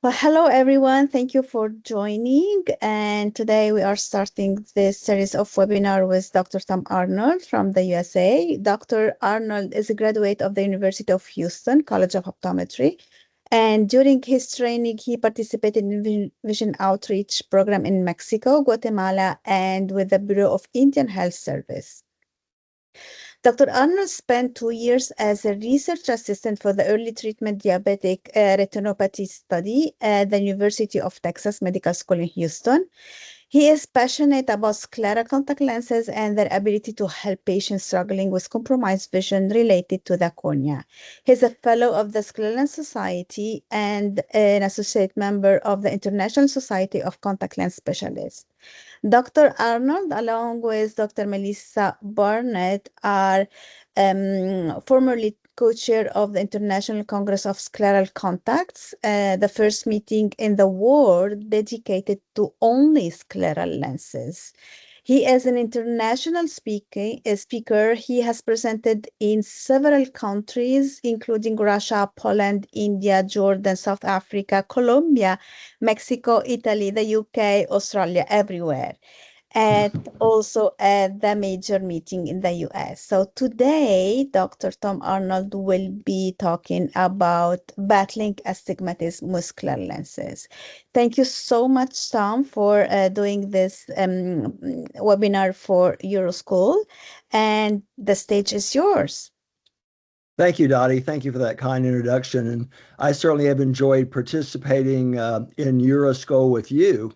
Well, hello everyone. Thank you for joining. And today we are starting this series of webinar with Dr. Tom Arnold from the USA. Dr. Arnold is a graduate of the University of Houston College of Optometry. And during his training, he participated in vision outreach program in Mexico, Guatemala, and with the Bureau of Indian Health Service. Dr. Arnold spent 2 years as a research assistant for the early treatment diabetic retinopathy study at the University of Texas Medical School in Houston. He is passionate about scleral contact lenses and their ability to help patients struggling with compromised vision related to the cornea. He's a fellow of the Scleral Lens Society and an associate member of the International Society of Contact Lens Specialists. Dr. Arnold, along with Dr. Melissa Barnett, are formerly co-chair of the International Congress of Scleral Contacts, the first meeting in the world dedicated to only scleral lenses. He is an international speaker. He has presented in several countries, including Russia, Poland, India, Jordan, South Africa, Colombia, Mexico, Italy, the UK, Australia, everywhere, and also at the major meeting in the US. So today, Dr. Tom Arnold will be talking about battling astigmatism with clear lenses. Thank you so much, Tom, for doing this webinar for Euroschool, and the stage is yours. Thank you, Dottie. Thank you for that kind introduction. And I certainly have enjoyed participating in Euroschool with you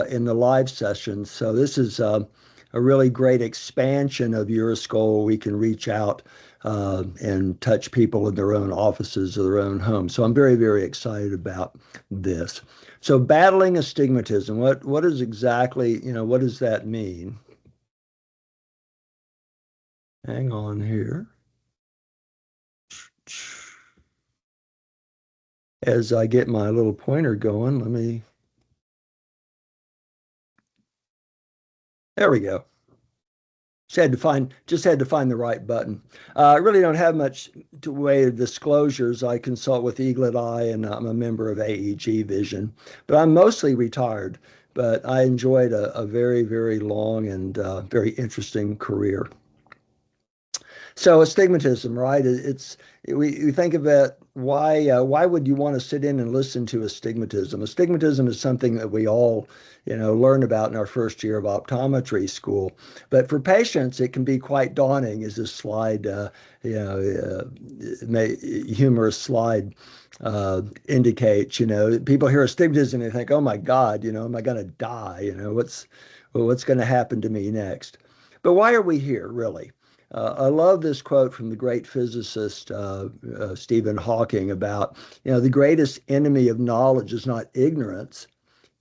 in the live sessions. So this is a really great expansion of Euroschool. We can reach out and touch people in their own offices or their own homes. So I'm very, very excited about this. So battling astigmatism, what is exactly, what does that mean? Hang on here. As I get my little pointer going, there we go. Just had to find the right button. I really don't have much to way of disclosures. I consult with Eaglet Eye, and I'm a member of AEG Vision, but I'm mostly retired. But I enjoyed a very, very long and very interesting career. So astigmatism, right? We think about why would you want to sit in and listen to astigmatism? Astigmatism is something that we all learn about in our first year of optometry school. But for patients, it can be quite daunting, as this slide, humorous slide indicates. People hear astigmatism and they think, "Oh my God, am I going to die? What's going to happen to me next?" But why are we here, really? I love this quote from the great physicist Stephen Hawking about, the greatest enemy of knowledge is not ignorance,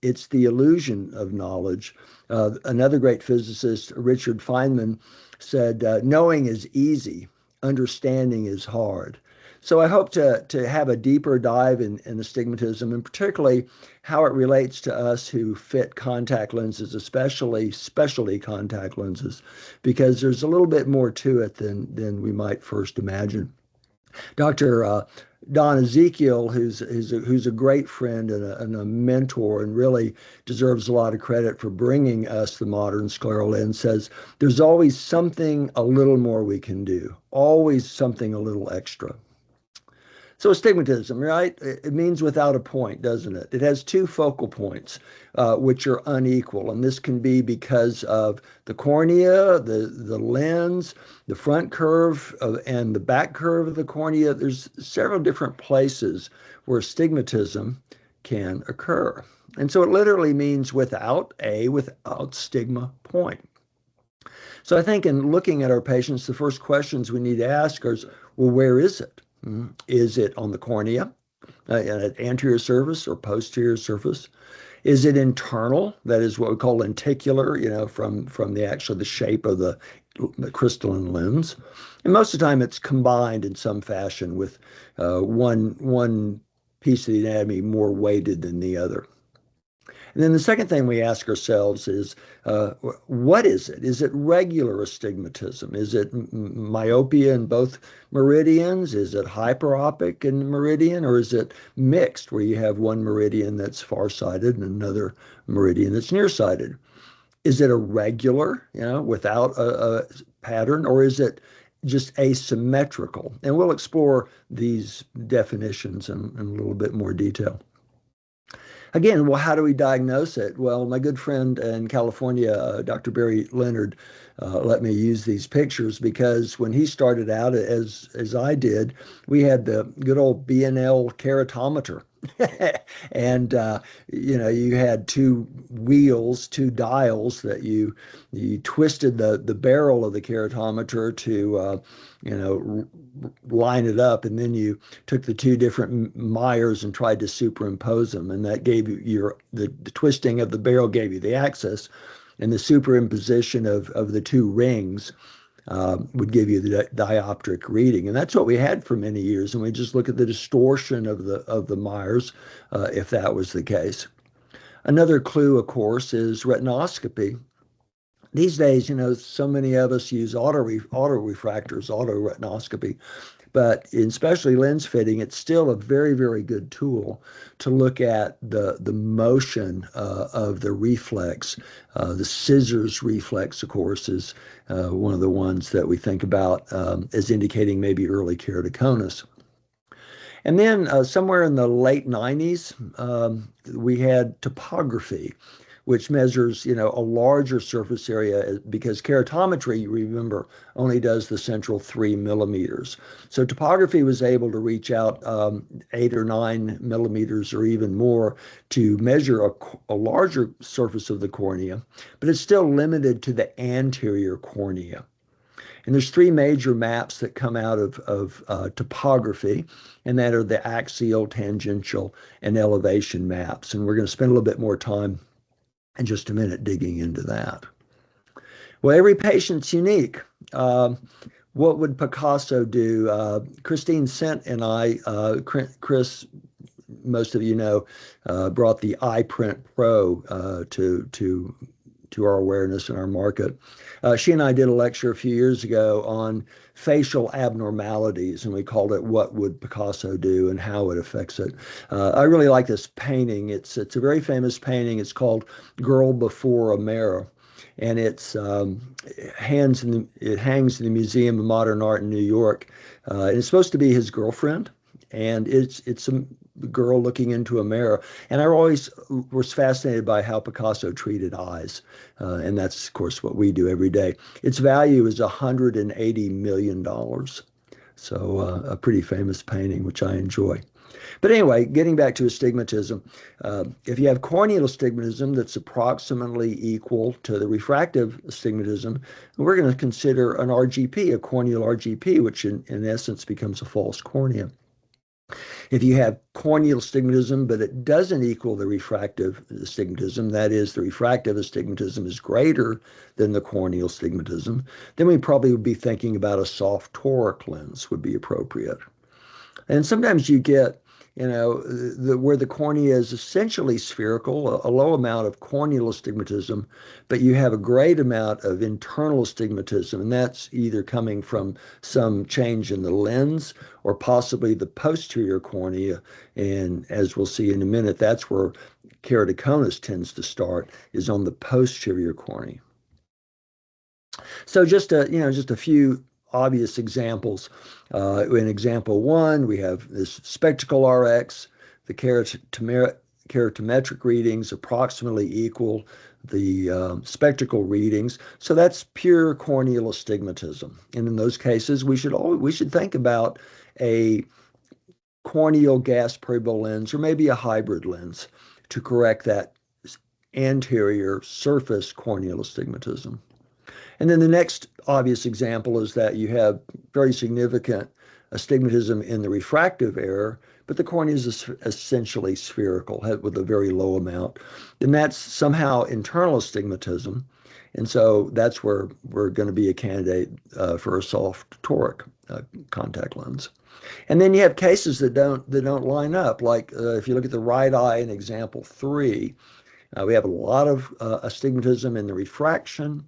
it's the illusion of knowledge. Another great physicist, Richard Feynman, said, knowing is easy, understanding is hard. So I hope to have a deeper dive in astigmatism, and particularly how it relates to us who fit contact lenses, especially specialty contact lenses, because there's a little bit more to it than we might first imagine. Dr. Don Ezekiel, who's a great friend and a mentor and really deserves a lot of credit for bringing us the modern scleral lens, says there's always something a little more we can do, always something a little extra. So astigmatism, right? It means without a point, doesn't it? It has two focal points, which are unequal. And this can be because of the cornea, the lens, the front curve and the back curve of the cornea. There's several different places where astigmatism can occur. And so it literally means without stigma point. So I think in looking at our patients, the first questions we need to ask are, well, where is it? Is it on the cornea, at anterior surface or posterior surface? Is it internal? That is what we call lenticular, from the shape of the crystalline lens. And most of the time it's combined in some fashion with one piece of the anatomy more weighted than the other. And then the second thing we ask ourselves is, what is it? Is it regular astigmatism? Is it myopia in both meridians? Is it hyperopic in the meridian? Or is it mixed, where you have one meridian that's farsighted and another meridian that's nearsighted? Is it a regular, without a pattern, or is it just asymmetrical? And we'll explore these definitions in a little bit more detail. Again, well, how do we diagnose it? Well, my good friend in California, Dr. Barry Leonard, let me use these pictures because when he started out, as I did, we had the good old B&L keratometer. And you had two wheels, two dials that you twisted the barrel of the keratometer to line it up, and then you took the two different Myers and tried to superimpose them, and that gave you the twisting of the barrel gave you the axis, and the superimposition of the two rings would give you the dioptric reading. And that's what we had for many years. And we just look at the distortion of the Myers, if that was the case. Another clue, of course, is retinoscopy. These days, so many of us use autorefractors, autoretinoscopy, but especially lens fitting, it's still a very, very good tool to look at the motion of the reflex. The scissors reflex, of course, is one of the ones that we think about as indicating maybe early keratoconus. And then somewhere in the late 90s, we had topography, which measures, a larger surface area, because keratometry, you remember, only does the central 3 millimeters. So topography was able to reach out 8 or 9 millimeters or even more to measure a larger surface of the cornea, but it's still limited to the anterior cornea. And there's three major maps that come out of topography, and that are the axial, tangential, and elevation maps. And we're going to spend a little bit more time in just a minute digging into that. Well, every patient's unique. What would Picasso do? Christine Sent and I, Chris, most of you know, brought the iPrint Pro to our awareness and our market. She and I did a lecture a few years ago on facial abnormalities, and we called it "What Would Picasso Do" and how it affects it. I really like this painting. It's a very famous painting. It's called "Girl Before a Mirror," and it hangs in the Museum of Modern Art in New York. And it's supposed to be his girlfriend, and it's a girl looking into a mirror. And I always was fascinated by how Picasso treated eyes. And that's, of course, what we do every day. Its value is $180 million. So a pretty famous painting, which I enjoy. But anyway, getting back to astigmatism, if you have corneal astigmatism that's approximately equal to the refractive astigmatism, we're going to consider an RGP, a corneal RGP, which in essence becomes a false cornea. If you have corneal astigmatism, but it doesn't equal the refractive astigmatism, that is, the refractive astigmatism is greater than the corneal astigmatism, then we probably would be thinking about a soft toric lens would be appropriate. And sometimes you get, where the cornea is essentially spherical, a low amount of corneal astigmatism, but you have a great amount of internal astigmatism, and that's either coming from some change in the lens or possibly the posterior cornea. And as we'll see in a minute, that's where keratoconus tends to start, is on the posterior cornea. So just a few obvious examples. In example one, we have this spectacle RX, the keratometric readings approximately equal the spectacle readings. So that's pure corneal astigmatism. And in those cases, we should think about a corneal gas permeable lens or maybe a hybrid lens to correct that anterior surface corneal astigmatism. And then the next obvious example is that you have very significant astigmatism in the refractive error, but the cornea is essentially spherical with a very low amount. Then that's somehow internal astigmatism. And so that's where we're going to be a candidate for a soft toric contact lens. And then you have cases that don't line up. Like if you look at the right eye in example 3, We have a lot of astigmatism in the refraction.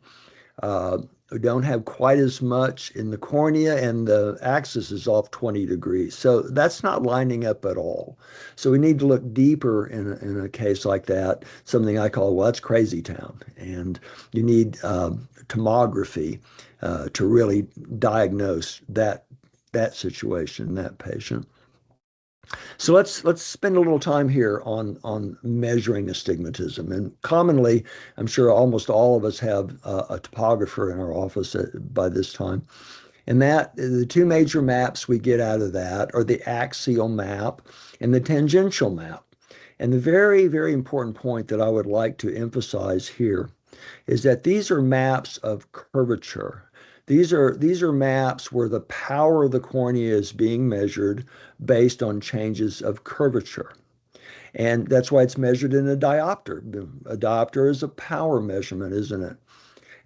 We don't have quite as much in the cornea, and the axis is off 20 degrees. So that's not lining up at all. So we need to look deeper in a case like that, something I call, well, that's crazy town. And you need tomography to really diagnose that situation, that patient. So let's spend a little time here on measuring astigmatism. And commonly, I'm sure almost all of us have a topographer in our office by this time. And that the two major maps we get out of that are the axial map and the tangential map. And the very, very important point that I would like to emphasize here is that these are maps of curvature. These are maps where the power of the cornea is being measured based on changes of curvature. And that's why it's measured in a diopter. A diopter is a power measurement, isn't it?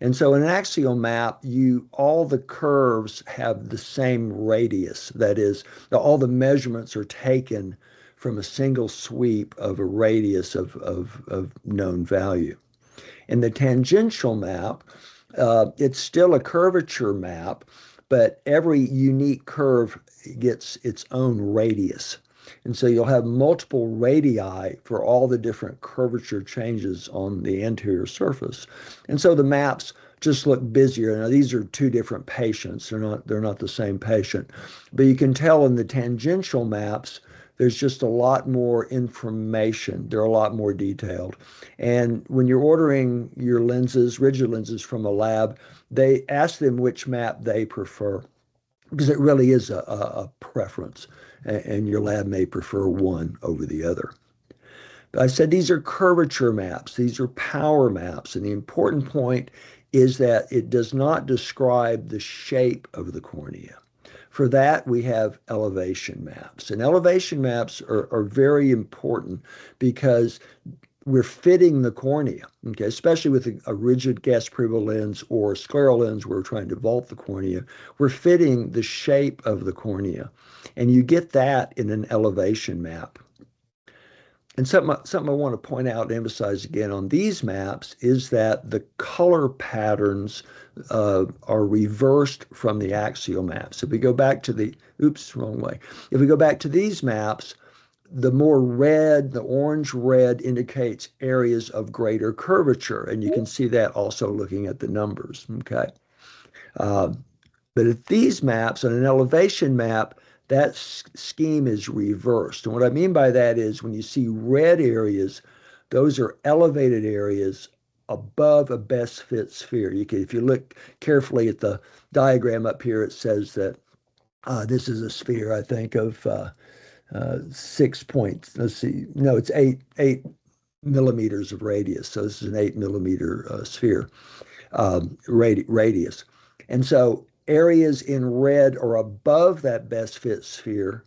And so in an axial map, all the curves have the same radius. That is, all the measurements are taken from a single sweep of a radius of known value. In the tangential map, it's still a curvature map, but every unique curve gets its own radius. And so you'll have multiple radii for all the different curvature changes on the anterior surface. And so the maps just look busier. Now these are two different patients. They're not the same patient. But you can tell in the tangential maps, there's just a lot more information. They're a lot more detailed. And when you're ordering your lenses, rigid lenses from a lab, they ask them which map they prefer because it really is a preference, and your lab may prefer one over the other. But I said these are curvature maps, these are power maps, and the important point is that it does not describe the shape of the cornea. For that, we have elevation maps. And elevation maps are very important because we're fitting the cornea, okay, especially with a rigid gas preval lens or a scleral lens where we're trying to vault the cornea. We're fitting the shape of the cornea. And you get that in an elevation map. And something I want to point out and emphasize again on these maps is that the color patterns are reversed from the axial maps. If we go back to wrong way. If we go back to these maps, the more red, the orange red indicates areas of greater curvature. And you can see that also looking at the numbers, okay? Uh, but at these maps, on an elevation map, that scheme is reversed. And what I mean by that is when you see red areas, those are elevated areas above a best fit sphere. If you look carefully at the diagram up here, it says that this is a sphere, I think, of 6 points. Let's see. No, it's eight millimeters of radius. So this is an 8 millimeter sphere radius. And so areas in red are above that best fit sphere,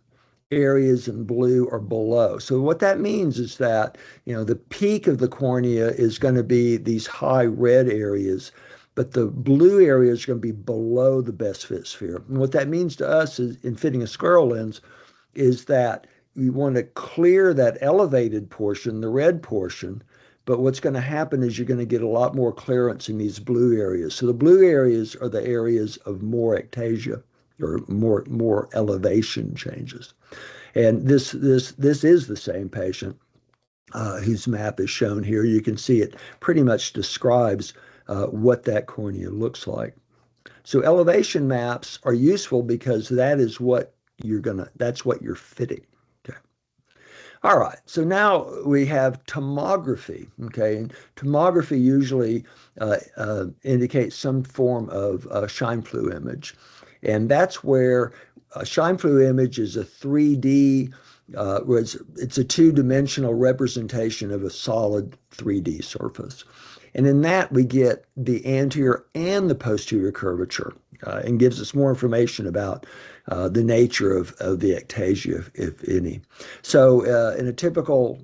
areas in blue are below. So what that means is that, the peak of the cornea is going to be these high red areas, but the blue area is going to be below the best fit sphere. And what that means to us is in fitting a scleral lens is that you want to clear that elevated portion, the red portion, but what's going to happen is you're going to get a lot more clearance in these blue areas. So the blue areas are the areas of more ectasia or more elevation changes. And this is the same patient whose map is shown here. You can see it pretty much describes what that cornea looks like. So elevation maps are useful because that's what you're fitting. All right, so now we have tomography, okay? And tomography usually indicates some form of Scheimpflug image. And that's where a Scheimpflug image is a 3D, where it's a two-dimensional representation of a solid 3D surface. And in that, we get the anterior and the posterior curvature and gives us more information about the nature of the ectasia, if any. So in a typical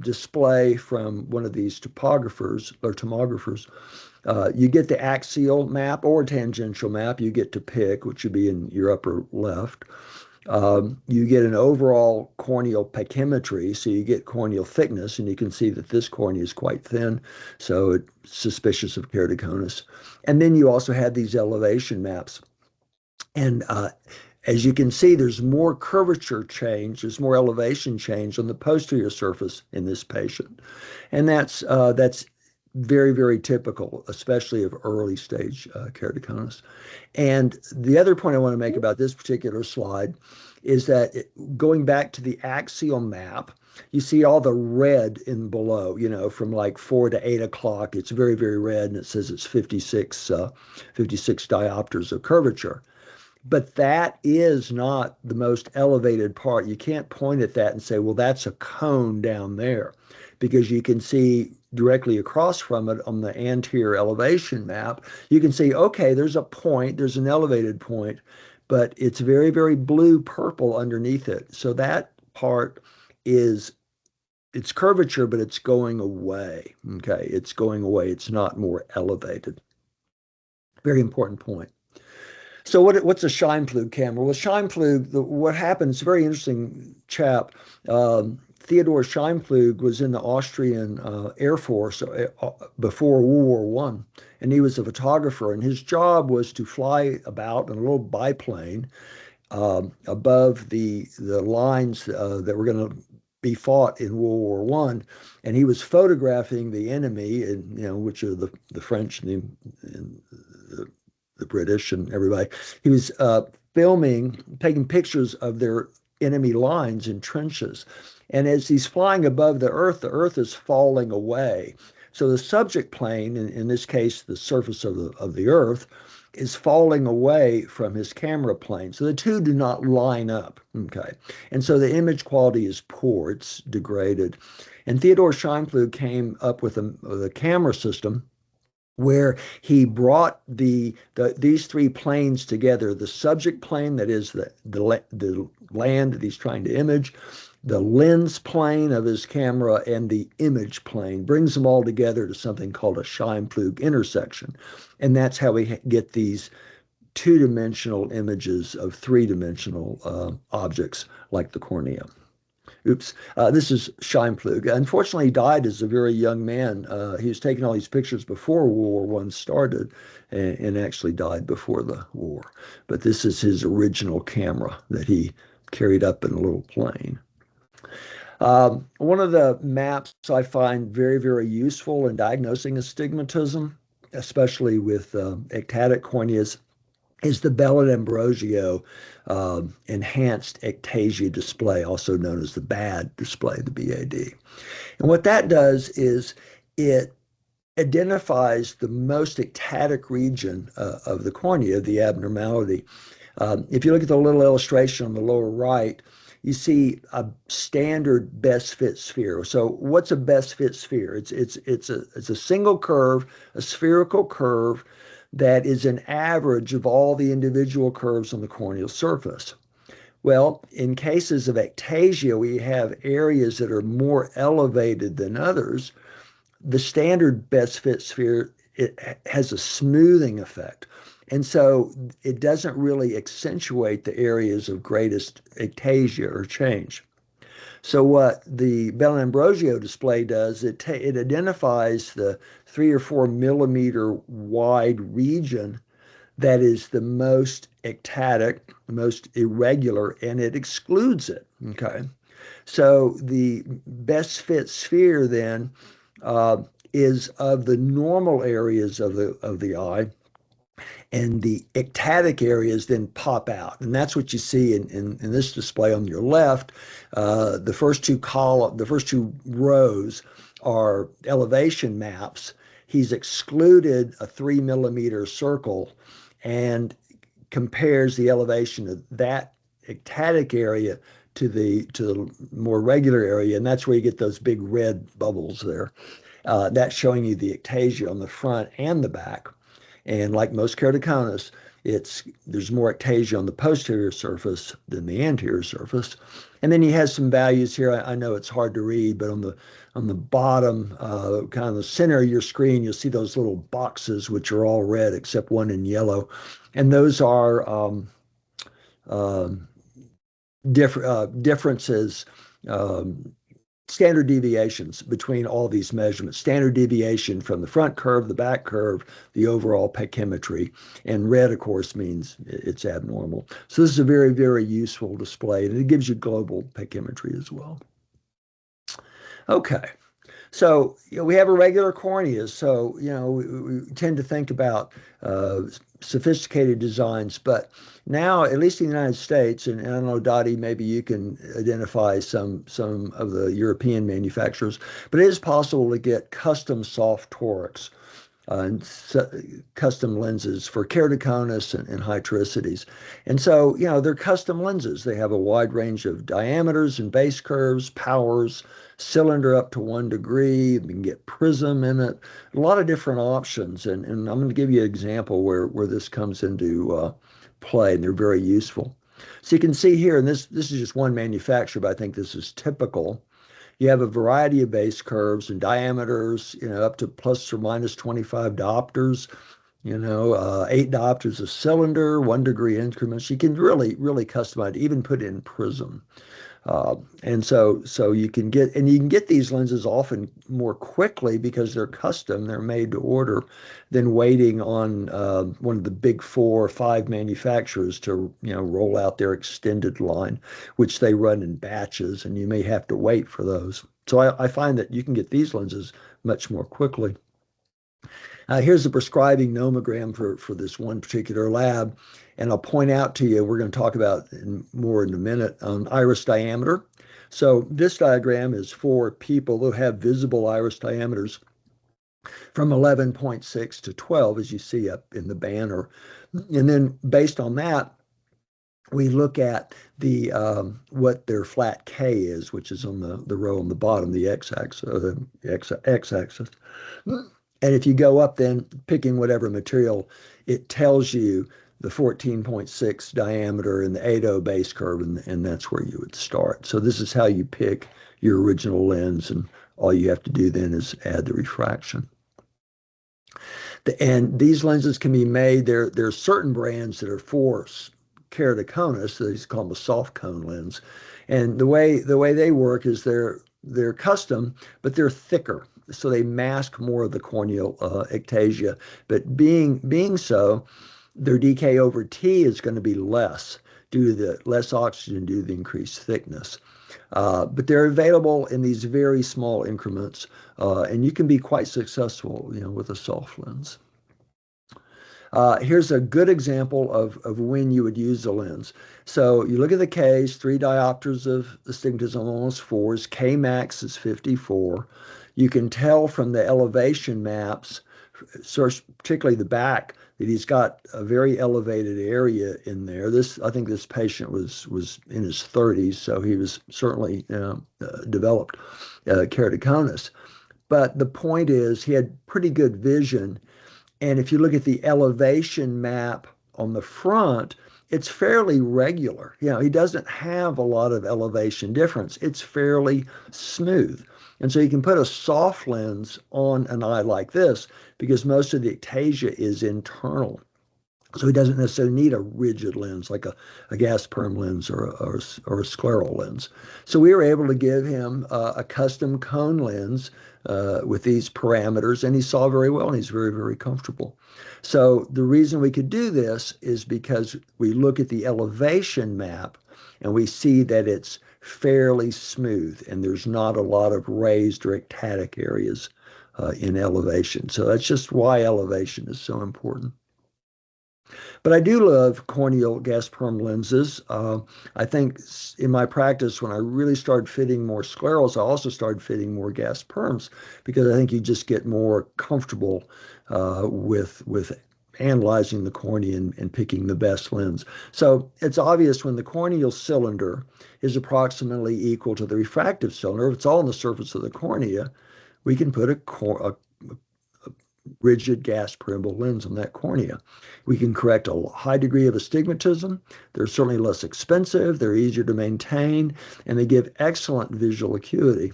display from one of these topographers or tomographers, you get the axial map or tangential map. You get to pick, which would be in your upper left. You get an overall corneal pachymetry, so you get corneal thickness, and you can see that this cornea is quite thin, so it's suspicious of keratoconus. And then you also had these elevation maps. And as you can see, there's more curvature change, there's more elevation change on the posterior surface in this patient. And that's very, very typical, especially of early stage keratoconus. And the other point I want to make about this particular slide is that going back to the axial map, you see all the red in below, from like 4 to 8 o'clock. It's very, very red, and it says it's 56 diopters of curvature. But that is not the most elevated part. You can't point at that and say, well, that's a cone down there, because you can see directly across from it on the anterior elevation map. You can see, okay, there's a point, there's an elevated point, but it's very, very blue purple underneath it. So that part is it's curvature, but it's going away. Okay, it's going away. It's not more elevated. Very important point. So what's a Scheimpflug camera? Well, Scheimpflug, what happened, it's a very interesting chap. Theodor Scheimpflug was in the Austrian Air Force before World War One, and he was a photographer, and his job was to fly about in a little biplane above the lines that were going to be fought in World War One, and he was photographing the enemy, and which are the French and the British and everybody. He was filming, taking pictures of their enemy lines and trenches. And as he's flying above the Earth is falling away. So the subject plane, in this case, the surface of the Earth, is falling away from his camera plane. So the two do not line up. Okay. And so the image quality is poor, it's degraded. And Theodor Scheimpflug came up with a camera system where he brought these three planes together: the subject plane, that is the land that he's trying to image, the lens plane of his camera, and the image plane, brings them all together to something called a Scheimpflug intersection. And that's how we get these two-dimensional images of three-dimensional objects like the cornea. Oops. This is Scheimpflug. Unfortunately, he died as a very young man. He was taking all these pictures before World War One started, and actually died before the war. But this is his original camera that he carried up in a little plane. One of the maps I find very, very useful in diagnosing astigmatism, especially with ectatic corneas, is the Bell and Ambrosio enhanced ectasia display, also known as the BAD display, the BAD. And what that does is it identifies the most ectatic region of the cornea, the abnormality. If you look at the little illustration on the lower right, you see a standard best fit sphere. So what's a best fit sphere? It's a single curve, a spherical curve that is an average of all the individual curves on the corneal surface. Well, in cases of ectasia, we have areas that are more elevated than others. The standard best fit sphere, it has a smoothing effect. And so it doesn't really accentuate the areas of greatest ectasia or change. So what the Bell and Ambrosio display does, it identifies the 3 or 4 millimeter wide region that is the most ectatic, the most irregular, and it excludes it. Okay. So the best fit sphere then is of the normal areas of the eye, and the ectatic areas then pop out. And that's what you see in this display on your left. The first two rows are elevation maps. He's excluded a 3 millimeter circle and compares the elevation of that ectatic area to the more regular area, and that's where you get those big red bubbles there. That's showing you the ectasia on the front and the back. And like most keratoconus, there's more ectasia on the posterior surface than the anterior surface. And then he has some values here. I know it's hard to read, but on the bottom, kind of the center of your screen, you'll see those little boxes, which are all red except one in yellow. And those are differences, um, standard deviations between all these measurements. Standard deviation from the front curve, the back curve, the overall pachymetry. And red, of course, means it's abnormal. So this is a very, very useful display, and it gives you global pachymetry as well. Okay. So, we have irregular corneas. So, we tend to think about uh, sophisticated designs, but now, at least in the United States, and I don't know, Dottie, maybe you can identify some of the European manufacturers, but it is possible to get custom soft torics and custom lenses for keratoconus and hypericities. And so, they're custom lenses. They have a wide range of diameters and base curves, powers, cylinder up to 1 degree. You can get prism in it, a lot of different options. And I'm going to give you an example where this comes into play, and they're very useful. So you can see here, and this is just one manufacturer, but I think this is typical. You have a variety of base curves and diameters, up to plus or minus 25 diopters, 8 diopters a cylinder, 1 degree increments. You can really, really customize it, even put in prism. And so you can get these lenses often more quickly because they're custom, they're made to order, than waiting on one of the big 4 or 5 manufacturers to roll out their extended line, which they run in batches, and you may have to wait for those. So I find that you can get these lenses much more quickly. Here's the prescribing nomogram for this one particular lab. And I'll point out to you, we're going to talk about more in a minute, iris diameter. So this diagram is for people who have visible iris diameters from 11.6 to 12, as you see up in the banner. And then based on that, we look at the what their flat K is, which is on the row on the bottom, the x-axis, the x-axis. And if you go up then, picking whatever material, it tells you the 14.6 diameter and the 8.0 base curve, and that's where you would start. So this is how you pick your original lens, and all you have to do then is add the refraction. And these lenses can be made, there's certain brands that are for keratoconus, so these call them a soft cone lens. And the way they work is they're custom, but they're thicker, so they mask more of the corneal ectasia. But being so, their dk over T is going to be less due to the less oxygen due to the increased thickness. But they're available in these very small increments, and you can be quite successful, with a soft lens. Here's a good example of when you would use the lens. So you look at the Ks, 3 diopters of astigmatism, almost 4. K max is 54. You can tell from the elevation maps, particularly the back, that he's got a very elevated area in there. I think this patient was in his 30s, so he was certainly developed keratoconus. But the point is, he had pretty good vision. And if you look at the elevation map on the front, it's fairly regular. He doesn't have a lot of elevation difference. It's fairly smooth. And so you can put a soft lens on an eye like this because most of the ectasia is internal. So he doesn't necessarily need a rigid lens like a gas perm lens or a scleral lens. So we were able to give him a custom cone lens with these parameters, and he saw very well, and he's very, very comfortable. So the reason we could do this is because we look at the elevation map and we see that it's fairly smooth and there's not a lot of raised or ectatic areas in elevation. So that's just why elevation is so important. But I do love corneal gas perm lenses. I think in my practice, when I really started fitting more sclerals, I also started fitting more gas perms because I think you just get more comfortable with analyzing the cornea and picking the best lens. So it's obvious when the corneal cylinder is approximately equal to the refractive cylinder, if it's all on the surface of the cornea, we can put a rigid gas permeable lens on that cornea. We can correct a high degree of astigmatism. They're certainly less expensive, they're easier to maintain, and they give excellent visual acuity.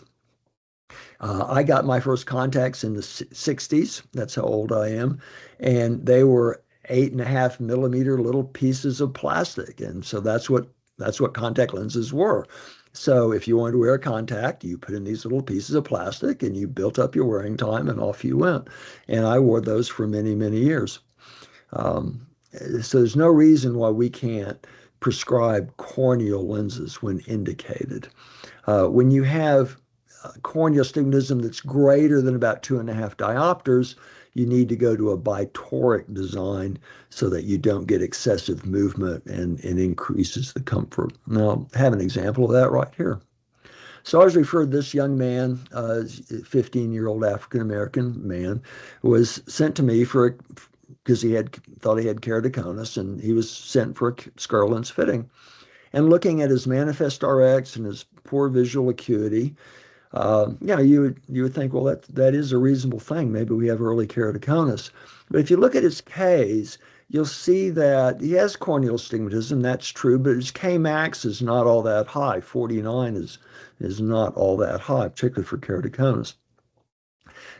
I got my first contacts in the 60s. That's how old I am. And they were 8.5 millimeter little pieces of plastic. And so that's what That's what contact lenses were. So if you wanted to wear a contact, you put in these little pieces of plastic and you built up your wearing time and off you went. And I wore those for many, many years. Um, so there's no reason why we can't prescribe corneal lenses when indicated. When you have corneal astigmatism that's greater than about 2.5 diopters, you need to go to a bitoric design so that you don't get excessive movement and increases the comfort. Now, I have an example of that right here. So I was referred this young man, 15-year-old African-American man, was sent to me for because he had thought he had keratoconus, and he was sent for a scleral lens fitting. And looking at his manifest RX and his poor visual acuity, you would think, well, that is a reasonable thing. Maybe we have early keratoconus. But if you look at his Ks, you'll see that he has corneal astigmatism. That's true, but his K max is not all that high. 49 is not all that high, particularly for keratoconus.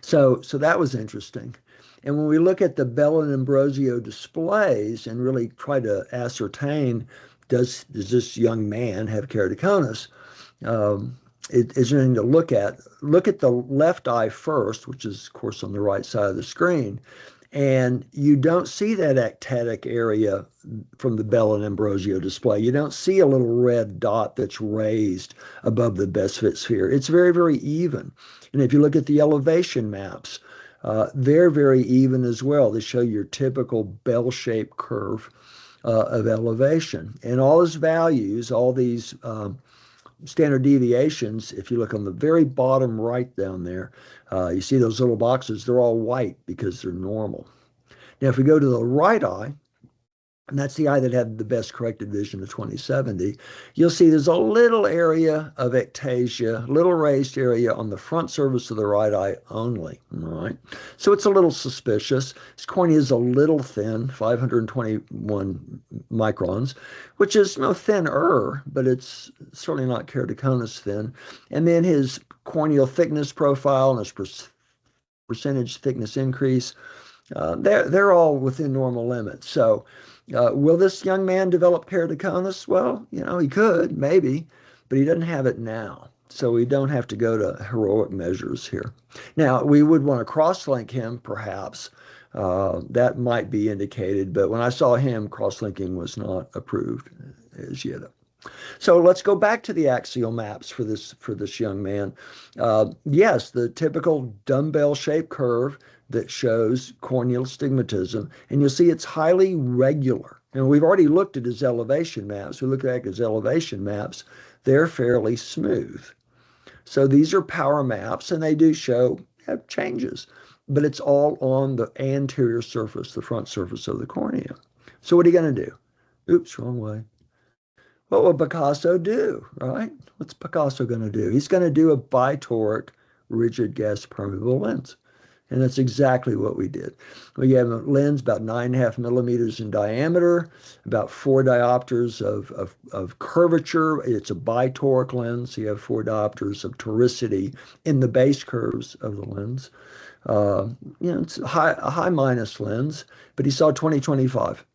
So that was interesting. And when we look at the Bell and Ambrosio displays and really try to ascertain, does this young man have keratoconus? It's interesting to look at. Look at the left eye first, which is, of course, on the right side of the screen. And you don't see that ectatic area from the Bell and Ambrosio display. You don't see a little red dot that's raised above the best fit sphere. It's very, very even. And if you look at the elevation maps, they're very even as well. They show your typical bell-shaped curve of elevation. And all his values, all these standard deviations, if you look on the very bottom right down there, you see those little boxes, they're all white because they're normal. Now, if we go to the right eye, and that's the eye that had the best corrected vision of 20/70, you'll see there's a little area of ectasia, little raised area on the front surface of the right eye only, all right? So it's a little suspicious. His cornea is a little thin, 521 microns, which is no thinner, but it's certainly not keratoconus thin. And then his corneal thickness profile and his percentage thickness increase, they're all within normal limits. So will this young man develop keratoconus? Well, he could, maybe, but he doesn't have it now. So we don't have to go to heroic measures here. Now, we would want to cross-link him, perhaps. That might be indicated, but when I saw him, cross-linking was not approved as yet. So let's go back to the axial maps for this young man. Yes, the typical dumbbell-shaped curve that shows corneal astigmatism, and you'll see it's highly regular. And we've already looked at his elevation maps. We look at his elevation maps. They're fairly smooth. So these are power maps, and they do have changes, but it's all on the anterior surface, the front surface of the cornea. So what are you going to do? Oops, wrong way. What will Picasso do, right? What's Picasso going to do? He's going to do a bitoric rigid gas permeable lens. And that's exactly what we did. We have a lens about 9.5 millimeters in diameter, about 4 diopters of curvature. It's a bitoric lens. So you have 4 diopters of toricity in the base curves of the lens. It's a high minus lens, but he saw 20/25.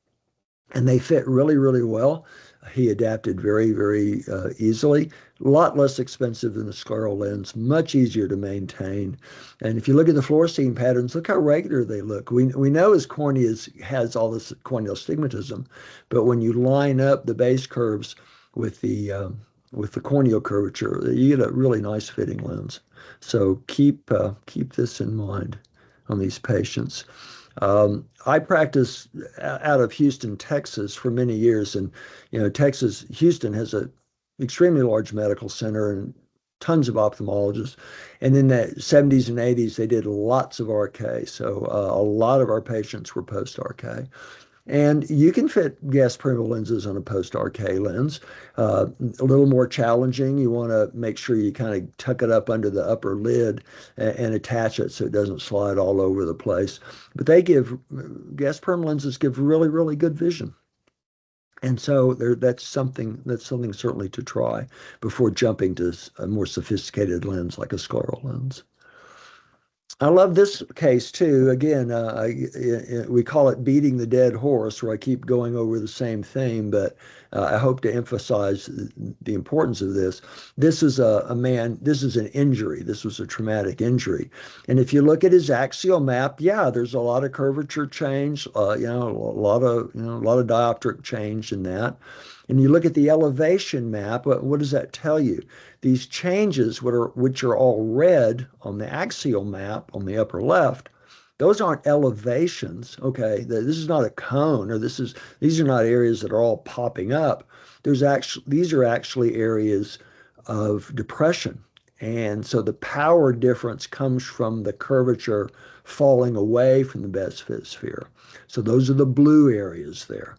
And they fit really, really well. He adapted very, very easily. A lot less expensive than the scleral lens, much easier to maintain. And if you look at the fluorescein patterns, look how regular they look. We know his cornea has all this corneal astigmatism, but when you line up the base curves with the corneal curvature, you get a really nice fitting lens. So keep this in mind on these patients. I practiced out of Houston, Texas for many years. And, Houston has an extremely large medical center and tons of ophthalmologists. And in the 70s and 80s, they did lots of RK. So a lot of our patients were post-RK. And you can fit gas permeable lenses on a post-RK lens. A little more challenging. You want to make sure you kind of tuck it up under the upper lid and attach it so it doesn't slide all over the place. But gas permeable lenses give really, really good vision. And so that's something certainly to try before jumping to a more sophisticated lens like a scleral lens. I love this case too. Again, we call it beating the dead horse, where I keep going over the same theme, but I hope to emphasize the importance of this. This is a man, this is an injury. This was a traumatic injury. And if you look at his axial map, yeah, there's a lot of curvature change, a lot of dioptric change in that. And you look at the elevation map, what does that tell you? These changes, which are all red on the axial map on the upper left, those aren't elevations. Okay, this is not a cone, or these are not areas that are all popping up. These are actually areas of depression. And so the power difference comes from the curvature falling away from the best fit sphere. So those are the blue areas there.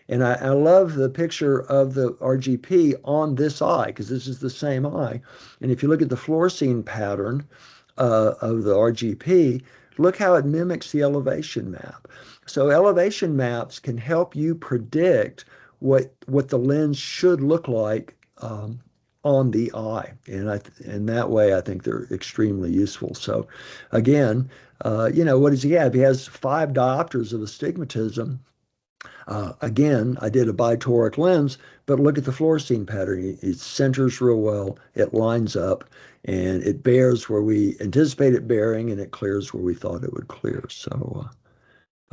And I love the picture of the RGP on this eye, because this is the same eye. And if you look at the fluorescein pattern of the RGP, look how it mimics the elevation map. So elevation maps can help you predict what the lens should look like on the eye. And that way, I think they're extremely useful. So again, what does he have? He has 5 diopters of astigmatism. Again, I did a bitoric lens, but look at the fluorescein pattern. It centers real well, it lines up, and it bears where we anticipate it bearing, and it clears where we thought it would clear. So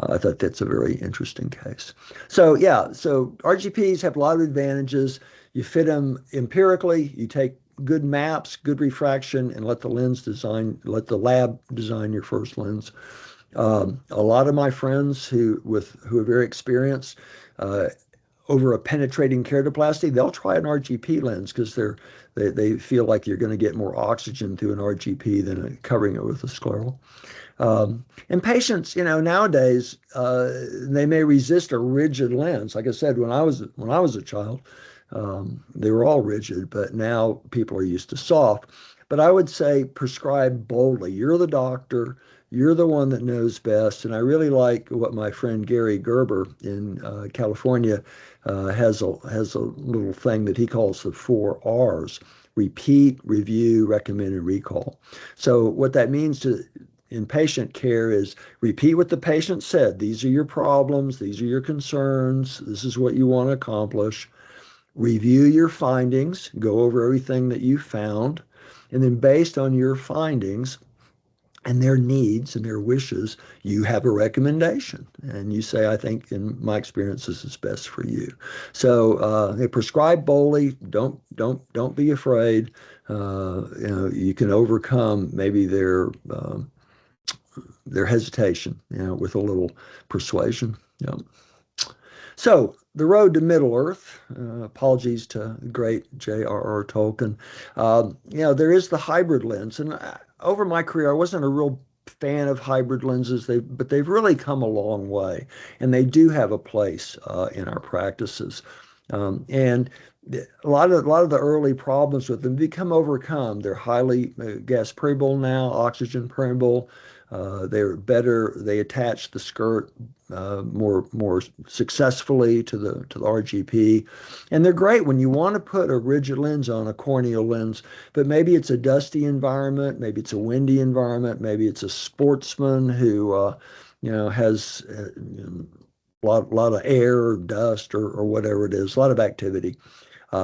I thought that's a very interesting case. So yeah, so RGPs have a lot of advantages. You fit them empirically, you take good maps, good refraction, and let the lab design your first lens. A lot of my friends who are very experienced uh, over a penetrating keratoplasty, they'll try an RGP lens because they feel like you're going to get more oxygen through an RGP than covering it with a scleral. And patients, nowadays they may resist a rigid lens. Like I said, when I was a child, they were all rigid, but now people are used to soft. But I would say prescribe boldly. You're the doctor. You're the one that knows best. And I really like what my friend Gary Gerber in California has a little thing that he calls the 4 R's: repeat, review, recommend, and recall. So what that means in patient care is repeat what the patient said. These are your problems. These are your concerns. This is what you want to accomplish. Review your findings. Go over everything that you found. And then based on your findings and their needs and their wishes, you have a recommendation. And you say, I think in my experience, this is best for you. So they prescribe boldly. Don't be afraid. You can overcome maybe their hesitation, with a little persuasion. So the road to Middle Earth. Apologies to the great J.R.R. Tolkien. There is the hybrid lens, and over my career, I wasn't a real fan of hybrid lenses. But they've really come a long way, and they do have a place in our practices. And a lot of the early problems with them become overcome. They're highly gas permeable now, oxygen permeable. They're better. They attach the skirt more successfully to the RGP, and they're great when you want to put a rigid lens on, a corneal lens. But maybe it's a dusty environment, maybe it's a windy environment, maybe it's a sportsman who has a lot of air or dust or whatever it is, a lot of activity.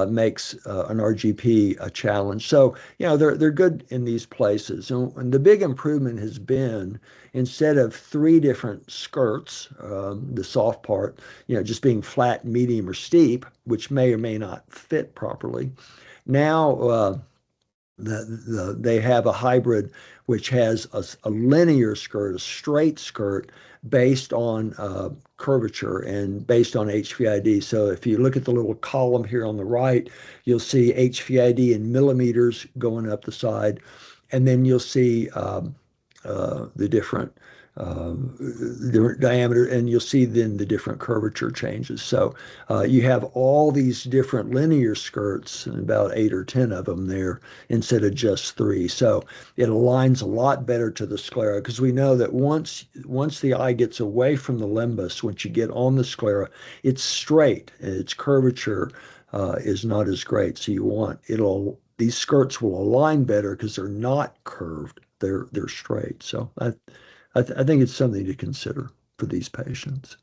Makes an RGP a challenge. So, they're good in these places. And the big improvement has been, instead of 3 different skirts, the soft part, just being flat, medium, or steep, which may or may not fit properly. Now, they have a hybrid which has a linear skirt, a straight skirt based on curvature and based on HVID. So if you look at the little column here on the right, you'll see HVID in millimeters going up the side, and then you'll see the different diameter, and you'll see then the different curvature changes. So you have all these different linear skirts, and about 8 or 10 of them there instead of just 3. So it aligns a lot better to the sclera, because we know that once the eye gets away from the limbus, once you get on the sclera, it's straight, and its curvature is not as great. So these skirts will align better because they're not curved. They're straight. So I think it's something to consider for these patients.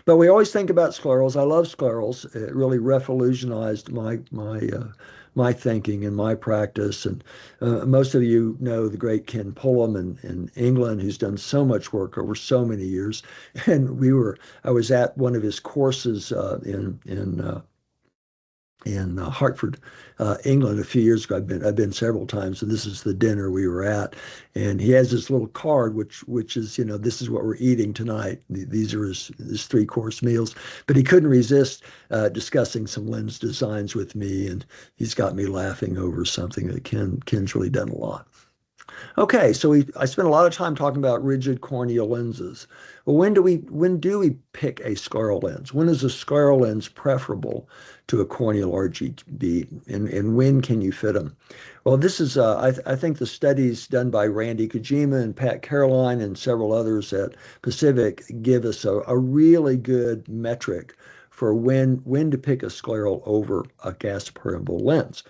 But we always think about sclerals. I love sclerals. It really revolutionized my thinking and my practice. And most of you know the great Ken Pullum in England, who's done so much work over so many years. And I was at one of his courses in Hartford, England, a few years ago. I've been several times, and this is the dinner we were at. And he has this little card, which is, this is what we're eating tonight. These are his 3-course meals. But he couldn't resist discussing some lens designs with me, and he's got me laughing over something that Ken's really done a lot. Okay, so I spent a lot of time talking about rigid corneal lenses. Well, when do we pick a scleral lens? When is a scleral lens preferable to a corneal RGB, and when can you fit them? Well, this is I think the studies done by Randy Kojima and Pat Caroline and several others at Pacific give us a really good metric for when to pick a scleral over a gas permeable lens.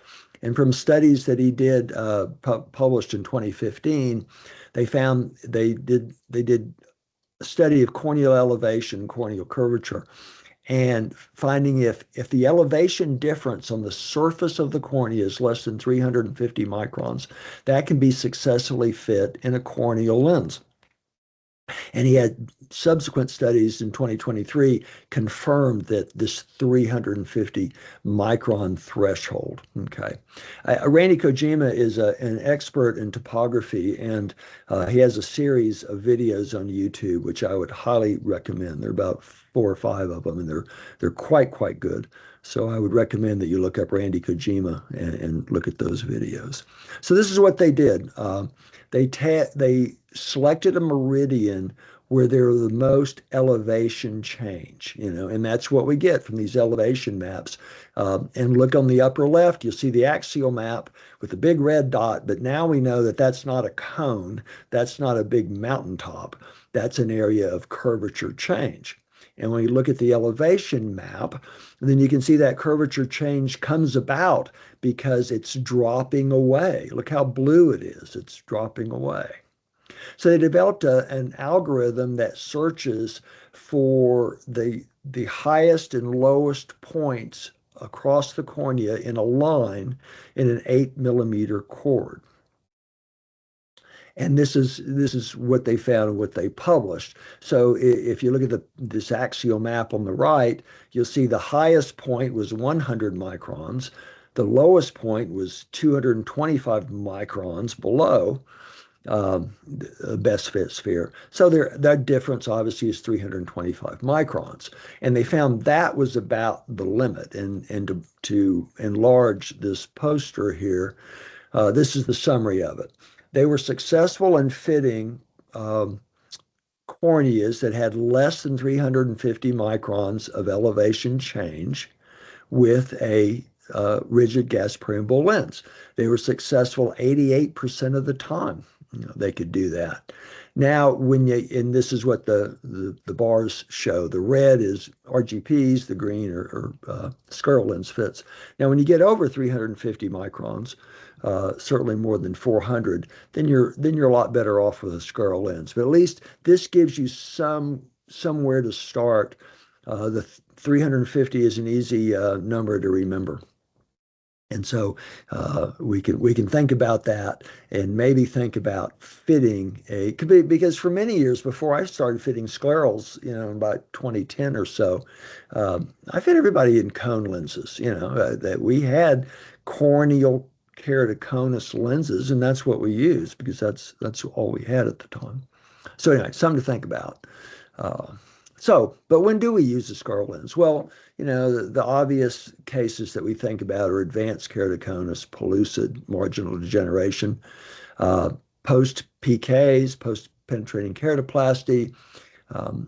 And from studies that he did published in 2015, they did a study of corneal elevation, corneal curvature, and finding if the elevation difference on the surface of the cornea is less than 350 microns, that can be successfully fit in a corneal lens. And he had subsequent studies in 2023 confirmed that this 350 micron threshold. Okay. Randy Kojima is an expert in topography, and he has a series of videos on YouTube, which I would highly recommend. There are about 4 or 5 of them, and they're quite good. So I would recommend that you look up Randy Kojima and look at those videos. So this is what they did. They selected a meridian where there was the most elevation change, and that's what we get from these elevation maps. And look on the upper left, you'll see the axial map with the big red dot, but now we know that that's not a cone, that's not a big mountaintop, that's an area of curvature change. And when you look at the elevation map, then you can see that curvature change comes about because it's dropping away. Look how blue it is. It's dropping away. So they developed an algorithm that searches for the highest and lowest points across the cornea in a line in an 8 millimeter chord. And this is what they found and what they published. So if you look at this axial map on the right, you'll see the highest point was 100 microns. The lowest point was 225 microns below the best fit sphere. So that difference obviously is 325 microns. And they found that was about the limit. And to enlarge this poster here, this is the summary of it. They were successful in fitting corneas that had less than 350 microns of elevation change with a rigid gas permeable lens. They were successful 88% of the time. They could do that. Now, and this is what the bars show. The red is RGPs, the green are scleral lens fits. Now, when you get over 350 microns, certainly more than 400, then you're a lot better off with a scleral lens. But at least this gives you somewhere to start. The 350 is an easy number to remember. And so we can think about that and maybe think about fitting because for many years before I started fitting sclerals, in about 2010 or so, I fit everybody in cone lenses, that we had corneal keratoconus lenses, and that's what we used because that's all we had at the time. So anyway, something to think about. But when do we use the scleral lens? Well, the obvious cases that we think about are advanced keratoconus, pellucid marginal degeneration, post-PKs, post-penetrating keratoplasty.